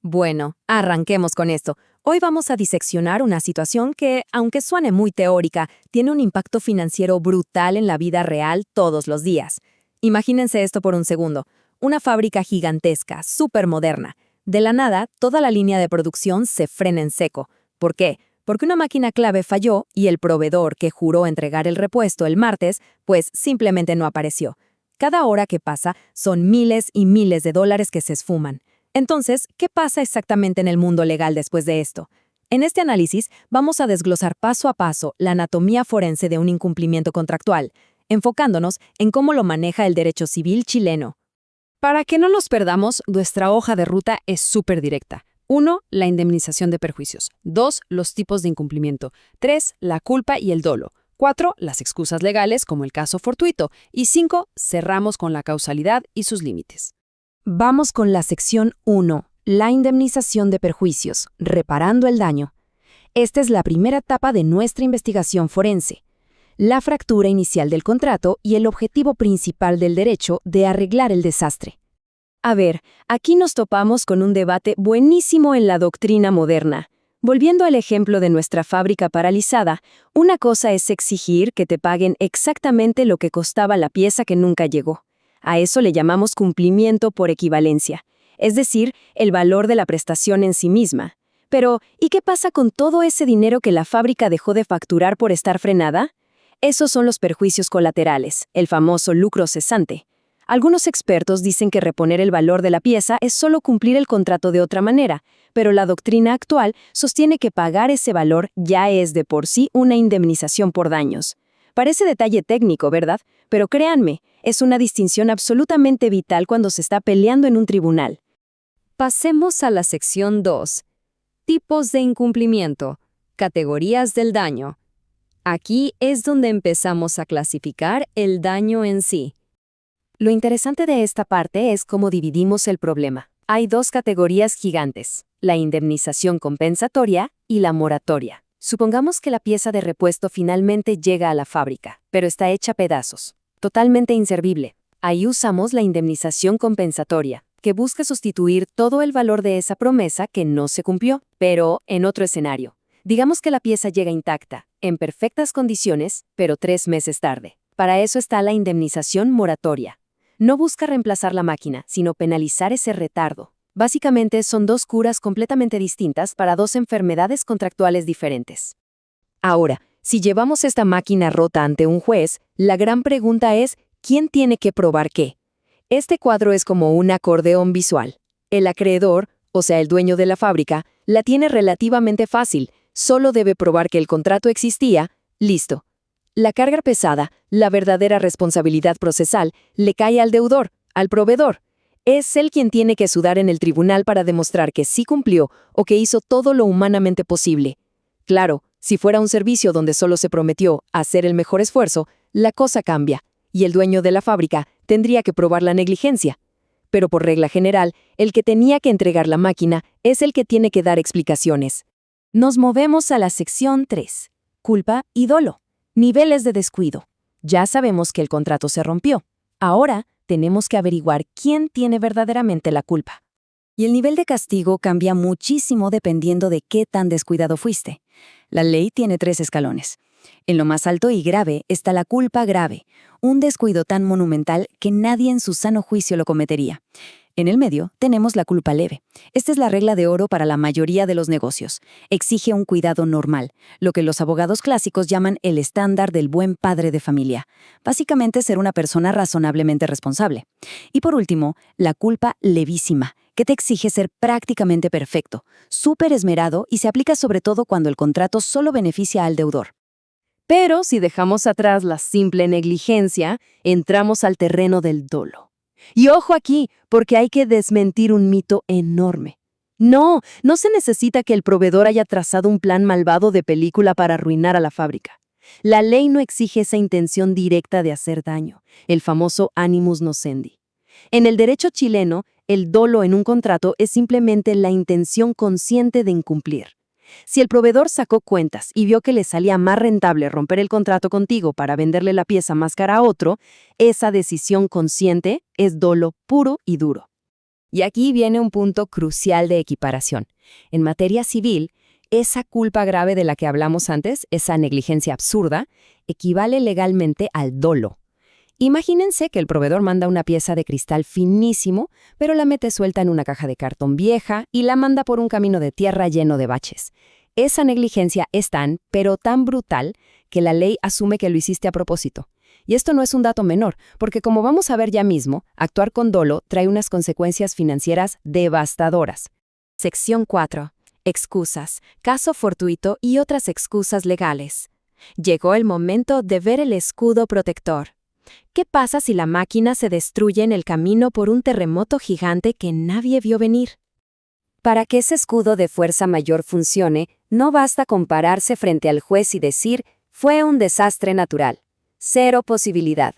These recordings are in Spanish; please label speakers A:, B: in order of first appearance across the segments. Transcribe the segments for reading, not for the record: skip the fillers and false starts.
A: Bueno, arranquemos con esto. Hoy vamos a diseccionar una situación que, aunque suene muy teórica, tiene un impacto financiero brutal en la vida real todos los días. Imagínense esto por un segundo. Una fábrica gigantesca, súper moderna. De la nada, toda la línea de producción se frena en seco. ¿Por qué? Porque una máquina clave falló y el proveedor que juró entregar el repuesto el martes, pues simplemente no apareció. Cada hora que pasa son miles y miles de dólares que se esfuman. Entonces, ¿qué pasa exactamente en el mundo legal después de esto? En este análisis vamos a desglosar paso a paso la anatomía forense de un incumplimiento contractual, enfocándonos en cómo lo maneja el derecho civil chileno.
B: Para que no nos perdamos, nuestra hoja de ruta es súper directa. 1. La indemnización de perjuicios. 2. Los tipos de incumplimiento. 3. La culpa y el dolo. 4. Las excusas legales, como el caso fortuito. Y 5. Cerramos con la causalidad y sus límites.
A: Vamos con la sección 1, la indemnización de perjuicios, reparando el daño. Esta es la primera etapa de nuestra investigación forense. La fractura inicial del contrato y el objetivo principal del derecho de arreglar el desastre. A ver, aquí nos topamos con un debate buenísimo en la doctrina moderna. Volviendo al ejemplo de nuestra fábrica paralizada, una cosa es exigir que te paguen exactamente lo que costaba la pieza que nunca llegó. A eso le llamamos cumplimiento por equivalencia, es decir, el valor de la prestación en sí misma. Pero, ¿y qué pasa con todo ese dinero que la fábrica dejó de facturar por estar frenada? Esos son los perjuicios colaterales, el famoso lucro cesante. Algunos expertos dicen que reponer el valor de la pieza es solo cumplir el contrato de otra manera, pero la doctrina actual sostiene que pagar ese valor ya es de por sí una indemnización por daños. Parece detalle técnico, ¿verdad? Pero créanme, es una distinción absolutamente vital cuando se está peleando en un tribunal.
B: Pasemos a la sección 2. Tipos de incumplimiento. Categorías del daño. Aquí es donde empezamos a clasificar el daño en sí.
A: Lo interesante de esta parte es cómo dividimos el problema. Hay dos categorías gigantes, la indemnización compensatoria y la moratoria. Supongamos que la pieza de repuesto finalmente llega a la fábrica, pero está hecha a pedazos, totalmente inservible. Ahí usamos la indemnización compensatoria, que busca sustituir todo el valor de esa promesa que no se cumplió, pero en otro escenario. Digamos que la pieza llega intacta, en perfectas condiciones, pero 3 meses tarde. Para eso está la indemnización moratoria. No busca reemplazar la máquina, sino penalizar ese retardo. Básicamente son dos curas completamente distintas para dos enfermedades contractuales diferentes. Ahora, si llevamos esta máquina rota ante un juez, la gran pregunta es, ¿quién tiene que probar qué? Este cuadro es como un acordeón visual. El acreedor, o sea, el dueño de la fábrica, la tiene relativamente fácil, solo debe probar que el contrato existía, listo. La carga pesada, la verdadera responsabilidad procesal, le cae al deudor, al proveedor. Es él quien tiene que sudar en el tribunal para demostrar que sí cumplió o que hizo todo lo humanamente posible. Claro, si fuera un servicio donde solo se prometió hacer el mejor esfuerzo, la cosa cambia, y el dueño de la fábrica tendría que probar la negligencia. Pero por regla general, el que tenía que entregar la máquina es el que tiene que dar explicaciones. Nos movemos a la sección 3. Culpa y dolo. Niveles de descuido. Ya sabemos que el contrato se rompió. Ahora tenemos que averiguar quién tiene verdaderamente la culpa. Y el nivel de castigo cambia muchísimo dependiendo de qué tan descuidado fuiste. La ley tiene 3 escalones. En lo más alto y grave está la culpa grave, un descuido tan monumental que nadie en su sano juicio lo cometería. En el medio tenemos la culpa leve. Esta es la regla de oro para la mayoría de los negocios. Exige un cuidado normal, lo que los abogados clásicos llaman el estándar del buen padre de familia. Básicamente ser una persona razonablemente responsable. Y por último, la culpa levísima, que te exige ser prácticamente perfecto, súper esmerado y se aplica sobre todo cuando el contrato solo beneficia al deudor. Pero si dejamos atrás la simple negligencia, entramos al terreno del dolo. Y ojo aquí, porque hay que desmentir un mito enorme. No se necesita que el proveedor haya trazado un plan malvado de película para arruinar a la fábrica. La ley no exige esa intención directa de hacer daño, el famoso animus nocendi. En el derecho chileno, el dolo en un contrato es simplemente la intención consciente de incumplir. Si el proveedor sacó cuentas y vio que le salía más rentable romper el contrato contigo para venderle la pieza más cara a otro, esa decisión consciente es dolo puro y duro.
B: Y aquí viene un punto crucial de equiparación. En materia civil, esa culpa grave de la que hablamos antes, esa negligencia absurda, equivale legalmente al dolo. Imagínense que el proveedor manda una pieza de cristal finísimo, pero la mete suelta en una caja de cartón vieja y la manda por un camino de tierra lleno de baches. Esa negligencia es tan, pero tan brutal, que la ley asume que lo hiciste a propósito. Y esto no es un dato menor, porque como vamos a ver ya mismo, actuar con dolo trae unas consecuencias financieras devastadoras.
A: Sección 4. Excusas, caso fortuito y otras excusas legales. Llegó el momento de ver el escudo protector. ¿Qué pasa si la máquina se destruye en el camino por un terremoto gigante que nadie vio venir? Para que ese escudo de fuerza mayor funcione, no basta con pararse frente al juez y decir, fue un desastre natural. Cero posibilidad.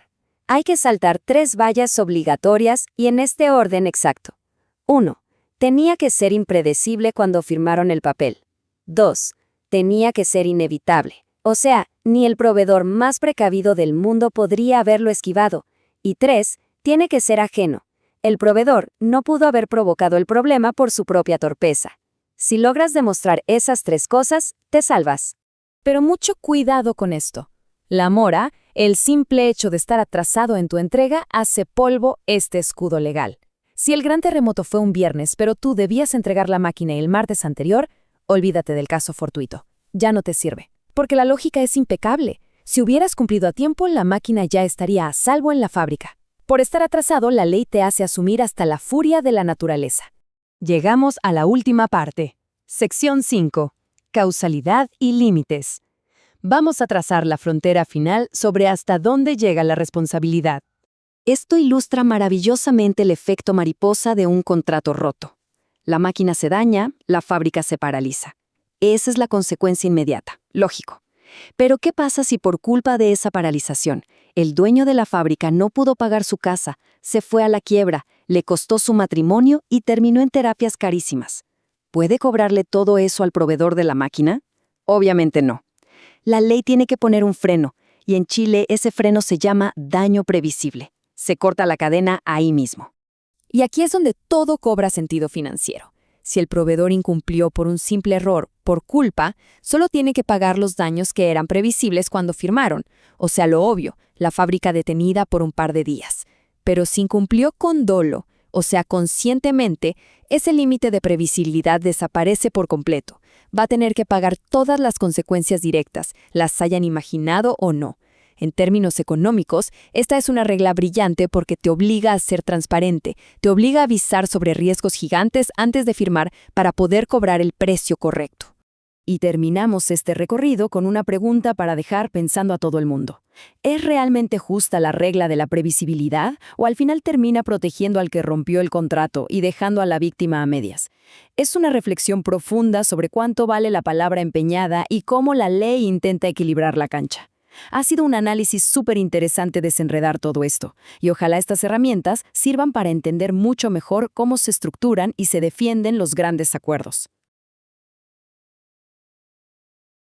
A: Hay que saltar 3 vallas obligatorias y en este orden exacto. 1. Tenía que ser impredecible cuando firmaron el papel. 2. Tenía que ser inevitable. O sea, ni el proveedor más precavido del mundo podría haberlo esquivado. Y 3. Tiene que ser ajeno. El proveedor no pudo haber provocado el problema por su propia torpeza. Si logras demostrar esas 3 cosas, te salvas.
B: Pero mucho cuidado con esto. La mora, el simple hecho de estar atrasado en tu entrega, hace polvo este escudo legal. Si el gran terremoto fue un viernes, pero tú debías entregar la máquina el martes anterior, olvídate del caso fortuito. Ya no te sirve. Porque la lógica es impecable. Si hubieras cumplido a tiempo, la máquina ya estaría a salvo en la fábrica. Por estar atrasado, la ley te hace asumir hasta la furia de la naturaleza.
A: Llegamos a la última parte. Sección 5. Causalidad y límites. Vamos a trazar la frontera final sobre hasta dónde llega la responsabilidad. Esto ilustra maravillosamente el efecto mariposa de un contrato roto. La máquina se daña, la fábrica se paraliza. Esa es la consecuencia inmediata, lógico. Pero ¿qué pasa si por culpa de esa paralización, el dueño de la fábrica no pudo pagar su casa, se fue a la quiebra, le costó su matrimonio y terminó en terapias carísimas? ¿Puede cobrarle todo eso al proveedor de la máquina? Obviamente no. La ley tiene que poner un freno, y en Chile ese freno se llama daño previsible. Se corta la cadena ahí mismo.
B: Y aquí es donde todo cobra sentido financiero. Si el proveedor incumplió por un simple error, por culpa, solo tiene que pagar los daños que eran previsibles cuando firmaron, o sea, lo obvio, la fábrica detenida por un par de días. Pero si incumplió con dolo, o sea, conscientemente, ese límite de previsibilidad desaparece por completo. Va a tener que pagar todas las consecuencias directas, las hayan imaginado o no. En términos económicos, esta es una regla brillante porque te obliga a ser transparente, te obliga a avisar sobre riesgos gigantes antes de firmar para poder cobrar el precio correcto. Y terminamos este recorrido con una pregunta para dejar pensando a todo el mundo. ¿Es realmente justa la regla de la previsibilidad o al final termina protegiendo al que rompió el contrato y dejando a la víctima a medias? Es una reflexión profunda sobre cuánto vale la palabra empeñada y cómo la ley intenta equilibrar la cancha. Ha sido un análisis súper interesante desenredar todo esto, y ojalá estas herramientas sirvan para entender mucho mejor cómo se estructuran y se defienden los grandes acuerdos.